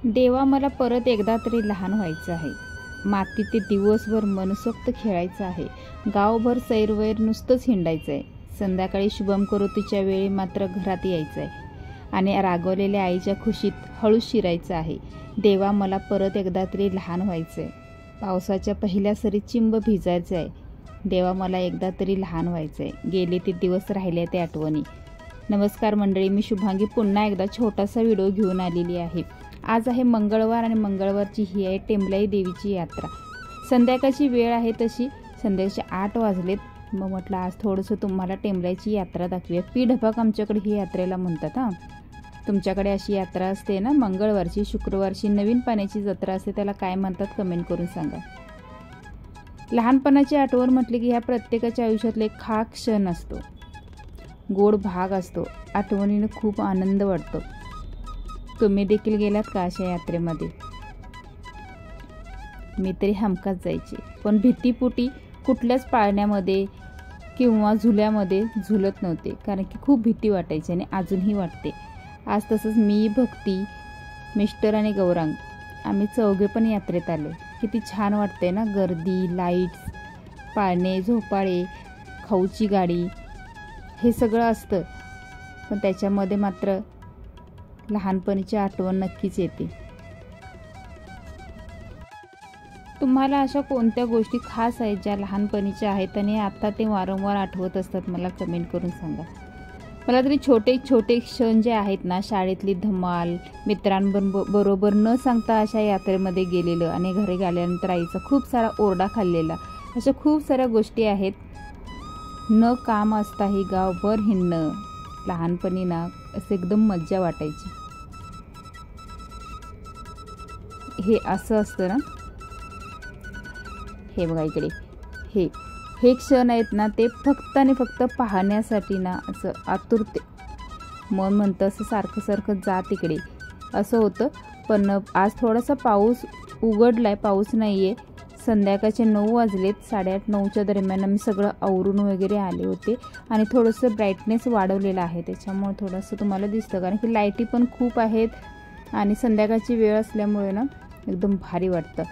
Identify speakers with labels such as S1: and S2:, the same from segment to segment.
S1: देवा मला परत एकदा तरी लहान व्हायचं आहे. मातीत ते दिवसभर मनसोक्त खेळायचं आहे. गावभर सैरवैर नुसतंच हिंडायचं आहे. संध्याकाळी शुभम करोतीच्या वेळी मात्र घरात यायचं आहे आणि रागवलेल्या आईच्या खुशीत हळू शिरायचं आहे. देवा मला परत एकदा तरी लहान व्हायचं आहे. पावसाच्या पहिल्या सरीत चिंब भिजायचं आहे. देवा मला एकदा तरी लहान व्हायचं आहे. गेले ते दिवस राहिले ते आठवणी. नमस्कार मंडळी, मी शुभांगी पुन्हा एकदा छोटासा व्हिडिओ घेऊन आलेली आहे. आज आहे मंगळवार आणि मंगळवारची ही आहे टेंबलाई देवीची यात्रा. संध्याकाळची वेळ आहे, तशी संध्याकाळचे 8 वाजलेत. मग म्हटलं आज थोडंसं तुम्हाला टेंबलाईची यात्रा दाखवूया. पीढपाक आमच्याकडे ही यात्रेला म्हणतात. हां, तुमच्याकडे अशी यात्रा असते ना, मंगळवारची शुक्रवारची नवीन पाण्याची जत्रा असते, त्याला काय म्हणतात कमेंट करून सांगा. लहानपणाची आठवण म्हटली की ह्या प्रत्येकाच्या आयुष्यातला एक खास क्षण असतो, गोड भाग असतो. आठवणीने खूप आनंद वाटतो. तुम्ही देखील गेलात का अशा यात्रेमध्ये? मी तरी हमखास जायचे, पण भीतीपोटी कुठल्याच पाळण्यामध्ये किंवा झुल्यामध्ये झुलत नव्हते, कारण की खूप भीती वाटायची आणि अजूनही वाटते. आज तसंच मी, भक्ती, मिस्टर आणि गौरांग आम्ही चौघे पण यात्रेत आले. किती छान वाटते ना, गर्दी, लाईट्स, पाळणे, झोपाळे, खाऊची गाडी, हे सगळं असतं. पण त्याच्यामध्ये मात्र लहानपणीची आठवण नक्कीच येते. तुम्हाला अशा कोणत्या गोष्टी खास आहेत ज्या लहानपणीच्या आहेत आणि आता ते वारंवार आठवत असतात? मला कमेंट करून सांगा. मला तरी छोटे छोटे क्षण जे आहेत ना, शाळेतली धमाल, मित्रांबरोबर न सांगता अशा यात्रेमध्ये गेलेलं आणि घरी गेल्यानंतर आईचा खूप सारा ओरडा खाल्लेला, अशा खूप साऱ्या गोष्टी आहेत. न काम असताही गावभर हिंडणं, लहानपणी ना असं एकदम मज्जा वाटायची. हे असं असतं ना, हे बघा इकडे, हे क्षण आहेत ना, ते फक्त आणि फक्त पाहण्यासाठी ना असं आतुरते मन म्हणतं असं सारखं सारखं जा तिकडे, असं होतं. पण आज थोडासा पाऊस उघडलाय, पाऊस नाही आहे. संध्याकाळचे 9 वाजलेत, 8:30-9च्या दरम्यान मी सगळं आवरून वगैरे आले होते आणि थोडंसं ब्राईटनेस वाढवलेलं आहे, त्याच्यामुळे थोडंसं तुम्हाला दिसतं, कारण की लाईटी पण खूप आहेत आणि संध्याकाळची वेळ असल्यामुळे ना एकदम भारी वाटतं.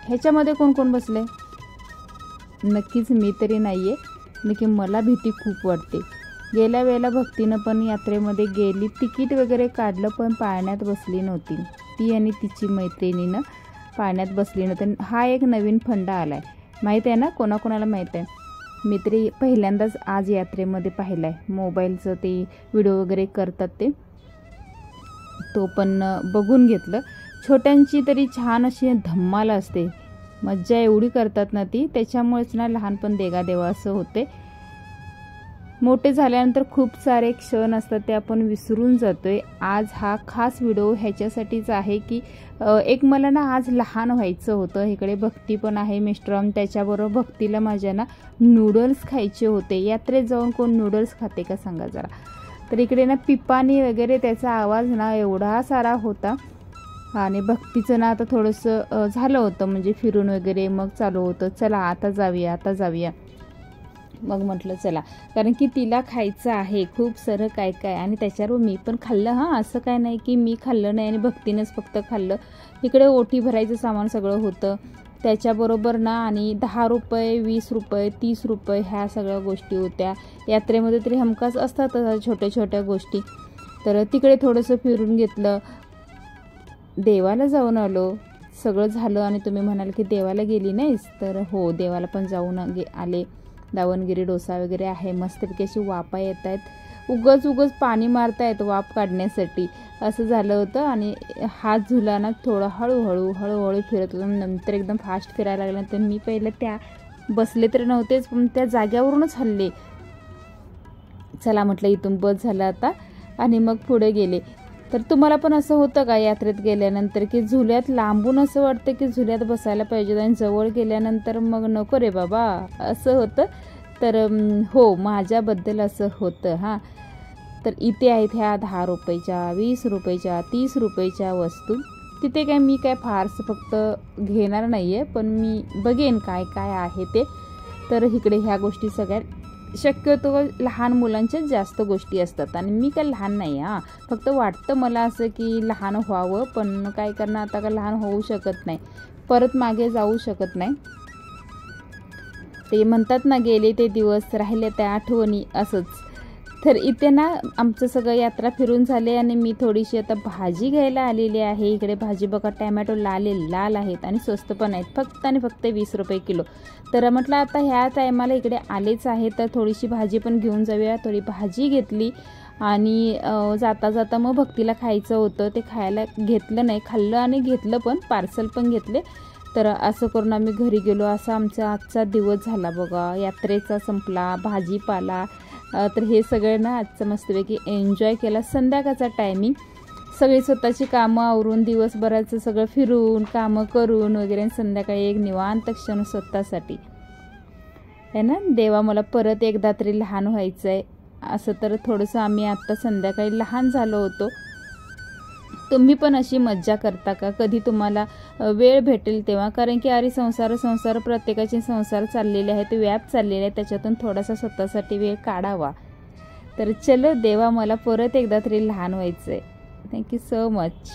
S1: ह्याच्यामध्ये कोण कोण बसले? नक्कीच मी तरी नाही आहे, नक्की मला भीती खूप वाटते. गेल्या वेळेला भक्तीनं पण यात्रेमध्ये गेली, तिकीट वगैरे काढलं, पण पाळण्यात बसली नव्हती. ती आणि तिची मैत्रिणीनं पाळण्यात बसली नव्हती. हा एक नवीन फंडा आला आहे, माहीत आहे ना, कोणाकोणाला माहीत आहे? मी तरी पहिल्यांदाच आज यात्रेमध्ये पाहिलं आहे. मोबाईलचं ते व्हिडिओ वगैरे करतात तो पण बघून घेतलं. छोट्यांची तरी छान अशी धम्माल असते, मज्जा एवढी करतात ना ती, त्याच्यामुळेच ना लहानपण देगा देवा असं होते. मोठे झाल्यानंतर खूप सारे क्षण असतात ते आपण विसरून जातोय. आज हा खास व्हिडिओ ह्याच्यासाठीच आहे की एक मला ना आज लहान व्हायचं होतं. इकडे भक्ती पण आहे, मिस्टर, त्याच्याबरोबर भक्तीला माझ्या ना नूडल्स खायचे होते. यात्रेत जाऊन कोण नूडल्स खाते का सांगा जरा. तर इकडे ना पिपाणी वगैरे त्याचा आवाज ना एवढा सारा होता आणि भक्तीचं ना आता थोडंसं झालं होतं, म्हणजे फिरून वगैरे मग चालू होतं, चला आता जाऊया, आता जाऊया. मग म्हटलं चला, कारण की तिला खायचं आहे खूप सारं काय काय, आणि त्याच्यावर मी पण खाल्लं. हां, असं काय नाही की मी खाल्लं नाही आणि भक्तीनंच फक्त खाल्लं. इकडे ओटी भरायचं सामान सगळं होतं त्याच्याबरोबर ना, आणि 10 रुपये, 20 रुपये, 30 रुपये ह्या सगळ्या गोष्टी होत्या. यात्रेमध्ये तरी हमखास असतात छोट्या छोट्या गोष्टी. तर तिकडे थोडंसं फिरून घेतलं, देवाला जाऊन आलो, सगळं झालं. आणि तुम्ही म्हणाल की देवाला गेली नाहीस? तर हो, देवाला पण जाऊन आले. दावणगिरी डोसा वगैरे आहे, मस्तपैकी अशी वाफा येत आहेत, उगच पाणी मारतायत वाफ काढण्यासाठी, असं झालं होतं. आणि हात झुला ना थोडं हळूहळू फिरत होतं, नंतर एकदम फास्ट फिरायला लागला. तर मी पहिलं त्या बसले तर नव्हतेच, पण त्या जाग्यावरूनच हल्ले. चला म्हटलं इथून बस झालं आता, आणि मग पुढे गेले. तर तुम्हाला पण असं होतं का यात्रेत गेल्यानंतर की झुल्यात लांबून असं वाटतं की झुल्यात बसायला पाहिजे आणि जवळ गेल्यानंतर मग नको रे बाबा, असं होतं? तर हो, माझ्याबद्दल असं होतं. हां, तर इथे आहेत ह्या 10 रुपयाच्या, 20 रुपयाच्या, 30 रुपयाच्या वस्तू. तिथे काय मी काय फारसं फक्त घेणार नाही आहे, पण मी बघेन काय काय आहे ते. तर इकडे ह्या गोष्टी सगळ्या शक्यतो लहान मुलांच्याच जास्त गोष्टी असतात आणि मी काय लहान नाही हां, फक्त वाटतं मला असं की लहान व्हावं, पण काय करणार आता, का लहान होऊ शकत नाही, परत मागे जाऊ शकत नाही. ते म्हणतात ना, गेले ते दिवस राहिले त्या आठवणी, असंच. तर इथे ना आमचं सगळं यात्रा फिरून झाले आणि मी थोडीशी आता भाजी घ्यायला आलेली आहे. इकडे भाजी बघा, टॅमॅटो लाल आहेत आणि स्वस्त पण आहेत, फक्त आणि फक्त 20 रुपये किलो. तर म्हटलं आता ह्या टायमाला इकडे आलेच आहे तर थोडीशी भाजी पण घेऊन जाऊया. थोडी भाजी घेतली आणि जाता जाता मग भक्तीला खायचं होतं, ते खायला घेतलं नाही, खाल्लं आणि घेतलं पण, पार्सल पण घेतले. तर असं करून आम्ही घरी गेलो. असा आमचा आजचा दिवस झाला बघा, यात्रेचा संपला, भाजीपाला. तर हे सगळं ना आजचं मस्तपैकी एन्जॉय केला. संध्याकाळचा टायमिंग, सगळी स्वतःची कामं आवरून दिवसभराचं सगळं फिरून कामं करून वगैरे संध्याकाळी एक निवांत क्षण स्वतःसाठी आहे ना. देवा मला परत एकदा तरी लहान व्हायचं आहे. असं तर थोडंसं आम्ही आत्ता संध्याकाळी लहान झालो होतो. तुम्ही पण अशी मज्जा करता का? कधी तुम्हाला वेळ भेटेल तेव्हा, कारण की अरे संसार प्रत्येकाचे संसार चाललेले आहेत, व्याप चाललेले आहेत, त्याच्यातून थोडासा स्वतःसाठी वेळ काढावा. तर चलो, देवा मला परत एकदा तरी लहान व्हायचं आहे. Thank you so much.